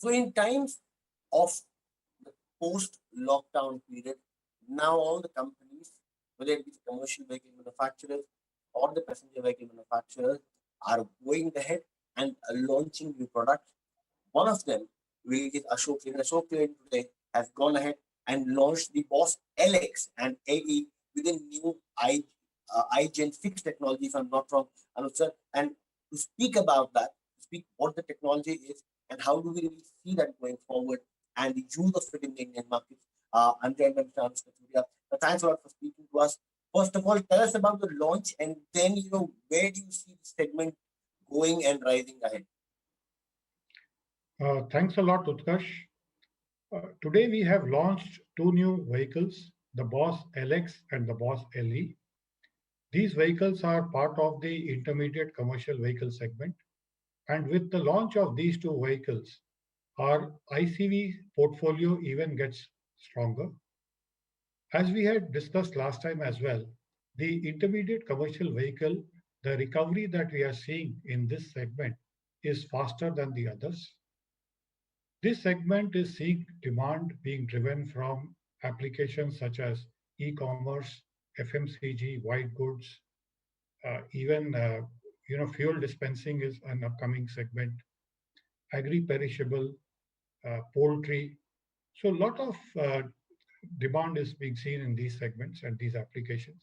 So in times of the post-lockdown period, now all the companies, whether it be the commercial vehicle manufacturers or the passenger vehicle manufacturers, are going ahead and launching new products. One of them, which is Ashok Leyland. Ashok Leyland today has gone ahead and launched the Boss LX and AE with a new iGen fixed technology, if I'm not wrong, Anuj sir. And to speak about that, to speak what the technology is and how do we really see that going forward and the use of it in the Indian markets. I'm joined by Mr. Ashok Kathuria. Thanks a lot for speaking to us. First of all, tell us about the launch and then, where do you see the segment going and rising ahead? Thanks a lot, Uttkarsh. Today we have launched two new vehicles, the Boss LX and the Boss LE. These vehicles are part of the intermediate commercial vehicle segment. And with the launch of these two vehicles, our ICV portfolio even gets stronger. As we had discussed last time as well, the intermediate commercial vehicle, the recovery that we are seeing in this segment is faster than the others. This segment is seeing demand being driven from applications such as e-commerce, FMCG, white goods, even fuel dispensing is an upcoming segment, agri-perishable, poultry. So a lot of demand is being seen in these segments and these applications.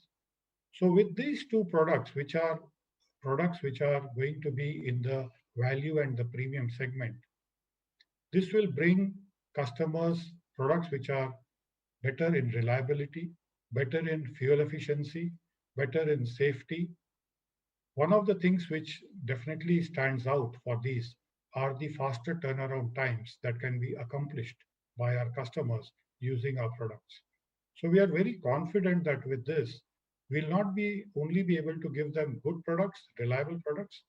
So with these two products, which are products which are going to be in the value and the premium segment, this will bring customers products which are better in reliability, better in fuel efficiency, better in safety. One of the things which definitely stands out for these are the faster turnaround times that can be accomplished by our customers using our products. So we are very confident that with this, we'll not be only be able to give them good products, reliable products,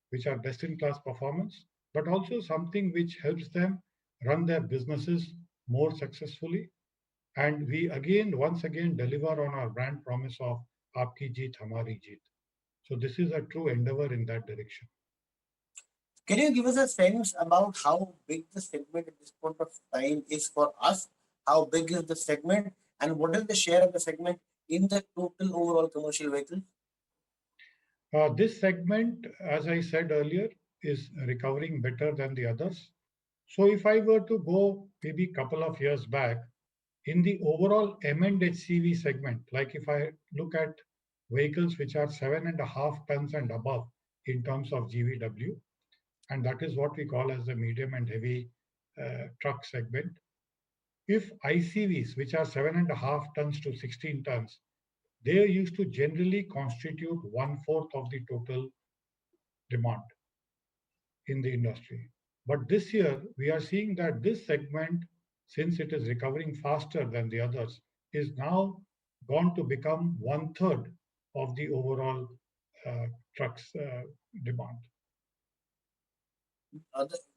which are best in class performance, but also something which helps them run their businesses more successfully. And we once again deliver on our brand promise of Aapki Jeet, Hamari Jeet. So this is a true endeavor in that direction. Can you give us a sense about how big the segment at this point of time is for us? How big is the segment and what is the share of the segment in the total overall commercial vehicles? This segment, as I said earlier, is recovering better than the others. So if I were to go maybe a couple of years back, in the overall M&HCV segment, like if I look at vehicles which are 7.5 tons and above in terms of GVW, and that is what we call as the medium and heavy truck segment. If ICVs, which are 7.5 tons to 16 tons, they used to generally constitute 1/4 of the total demand in the industry. But this year, we are seeing that this segment, since it is recovering faster than the others, is now gone to become 1/3 of the overall trucks demand.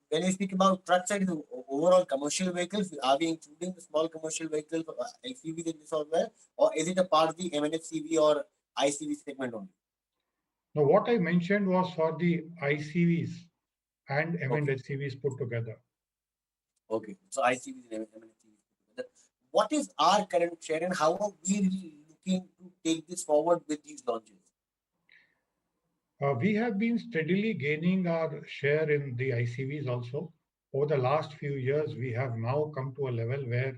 When you speak about truck side, overall commercial vehicles, are we including the small commercial vehicles, LCVs in this as well, or is it a part of the MNHCV or ICV segment only? Now, what I mentioned was for the ICVs and Okay. M&HCVs put together. Okay, so ICVs and MNHCVs put together. What is our current share and how are we really looking to take this forward with these launches? We have been steadily gaining our share in the ICVs also. Over the last few years, we have now come to a level where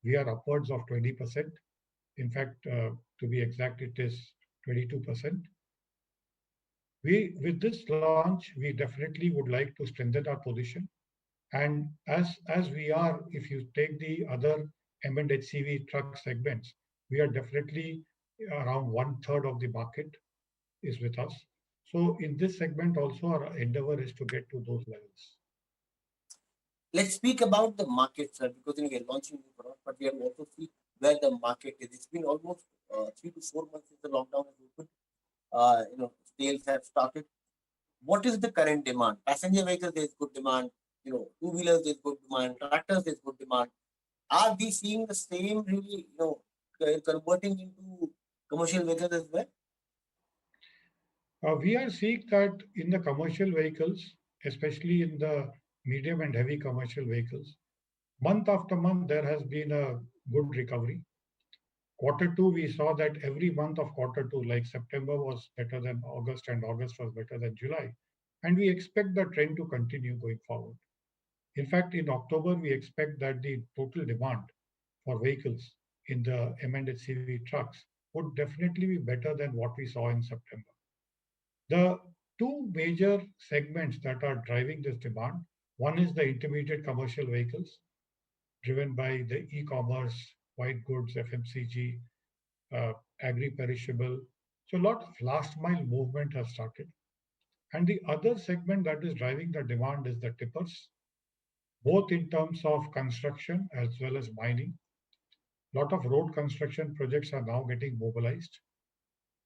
we are upwards of 20%. In fact, to be exact, it is 22%. With this launch, we definitely would like to strengthen our position. And as we are, if you take the other M&HCV truck segments, we are definitely around 1/3 of the market is with us. So in this segment also, our endeavor is to get to those levels. Let's speak about the market, sir, because we are launching new products, but we have also see where the market is. It's been almost 3 to 4 months since the lockdown has opened. Sales have started. What is the current demand? Passenger vehicles, there's good demand. Two-wheelers, there's good demand. Tractors, there's good demand. Are we seeing the same really, converting into commercial vehicles as well? We are seeing that in the commercial vehicles, especially in the medium and heavy commercial vehicles. Month after month, there has been a good recovery. Quarter two, we saw that every month of quarter two, like September was better than August and August was better than July. And we expect the trend to continue going forward. In fact, in October, we expect that the total demand for vehicles in the M&HCV trucks would definitely be better than what we saw in September. The two major segments that are driving this demand, one is the intermediate commercial vehicles driven by the e-commerce, white goods, FMCG, uh, agri-perishable. So a lot of last mile movement has started. And the other segment that is driving the demand is the tippers, both in terms of construction as well as mining. A lot of road construction projects are now getting mobilized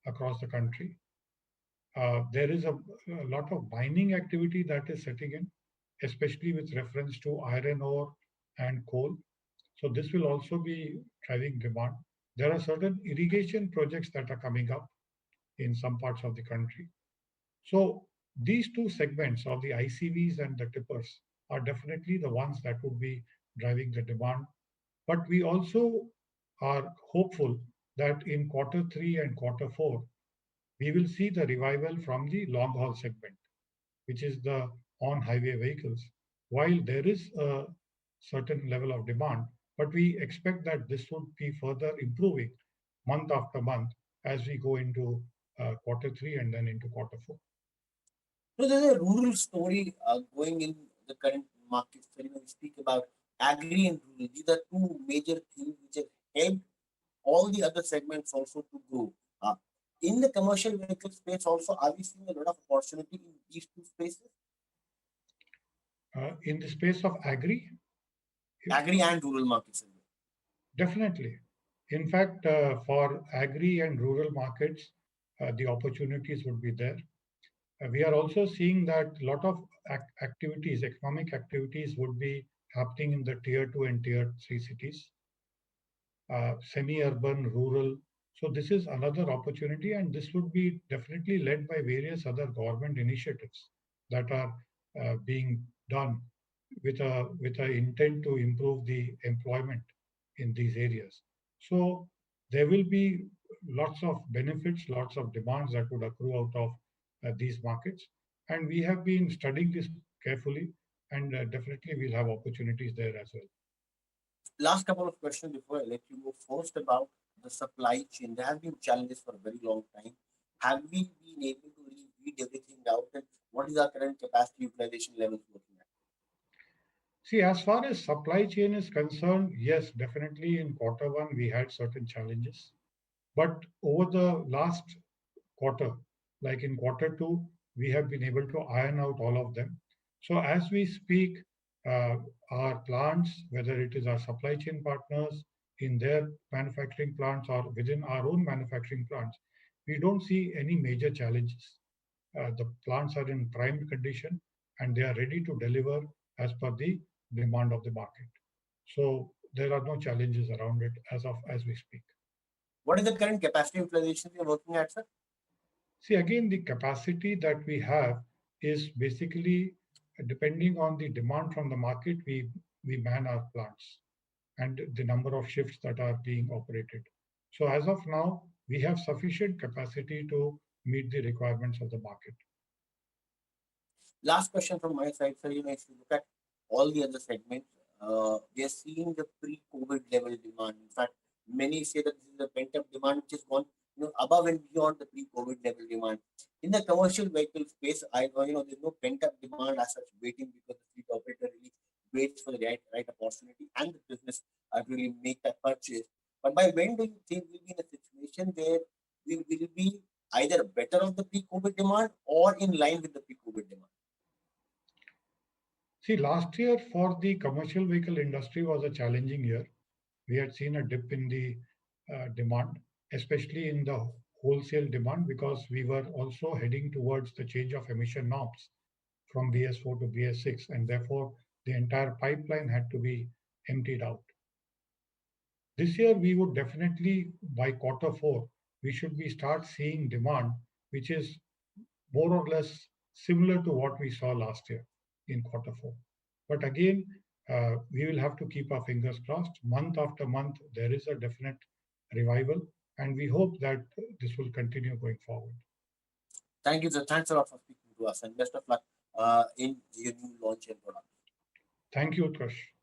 across the country. There is a lot of mining activity that is setting in, especially with reference to iron ore and coal. So this will also be driving demand. There are certain irrigation projects that are coming up in some parts of the country. So these two segments of the ICVs and the tippers are definitely the ones that would be driving the demand. But we also are hopeful that in quarter three and quarter four, we will see the revival from the long haul segment, which is the on highway vehicles. While there is a certain level of demand, but we expect that this would be further improving month after month as we go into quarter three and then into quarter four. So there's a rural story going in the current market. So, we speak about agri and rural. These are two major things which have helped all the other segments also to grow. Uh, in the commercial vehicle space, also, are we seeing a lot of opportunity in these two spaces, In the space of agri, agri and rural markets? As well? definitely. In fact, for agri and rural markets, the opportunities would be there. We are also seeing that a lot of activities, economic activities, would be happening in the tier two and tier three cities, semi-urban, rural. So this is another opportunity, and this would be definitely led by various other government initiatives that are being done with a intent to improve the employment in these areas. So there will be lots of benefits, lots of demands that would accrue out of these markets, and we have been studying this carefully, and definitely we'll have opportunities there as well. Last couple of questions before I let you go. First, about the supply chain. There have been challenges for a very long time. Have we been able to really weed everything out? And what is our current capacity utilization levels looking at? See, as far as supply chain is concerned, yes, definitely in quarter one we had certain challenges. But over the last quarter, like in quarter two, we have been able to iron out all of them. So as we speak, uh, our plants, whether it is our supply chain partners in their manufacturing plants or within our own manufacturing plants, we don't see any major challenges. The plants are in prime condition and they are ready to deliver as per the demand of the market. So there are no challenges around it as we speak. What is the current capacity utilization we are working at, sir? See, again, the capacity that we have is basically depending on the demand from the market, we man our plants and the number of shifts that are being operated. So as of now, we have sufficient capacity to meet the requirements of the market. Last question from my side, sir. If you look at all the other segments, we are seeing the pre-COVID level demand. In fact, many say that this is a pent-up demand which has gone, above and beyond the pre-COVID level demand. In the commercial vehicle space, I know, there's no pent-up demand as such waiting because the fleet operator really waits for the right opportunity and the business to really make that purchase. But by when do you think we'll be in a situation where we will be either better of the pre-COVID demand or in line with the pre-COVID demand? See, last year for the commercial vehicle industry was a challenging year. We had seen a dip in the demand, especially in the wholesale demand, because we were also heading towards the change of emission norms from BS4 to BS6, and therefore the entire pipeline had to be emptied out. This year, we would definitely, by quarter four, we should be start seeing demand, which is more or less similar to what we saw last year in quarter four. But again, we will have to keep our fingers crossed. Month after month, there is a definite revival, and we hope that this will continue going forward. Thank you, sir. Thanks a lot for speaking to us, and best of luck in your new launch and product. Thank you, Uttkarsh.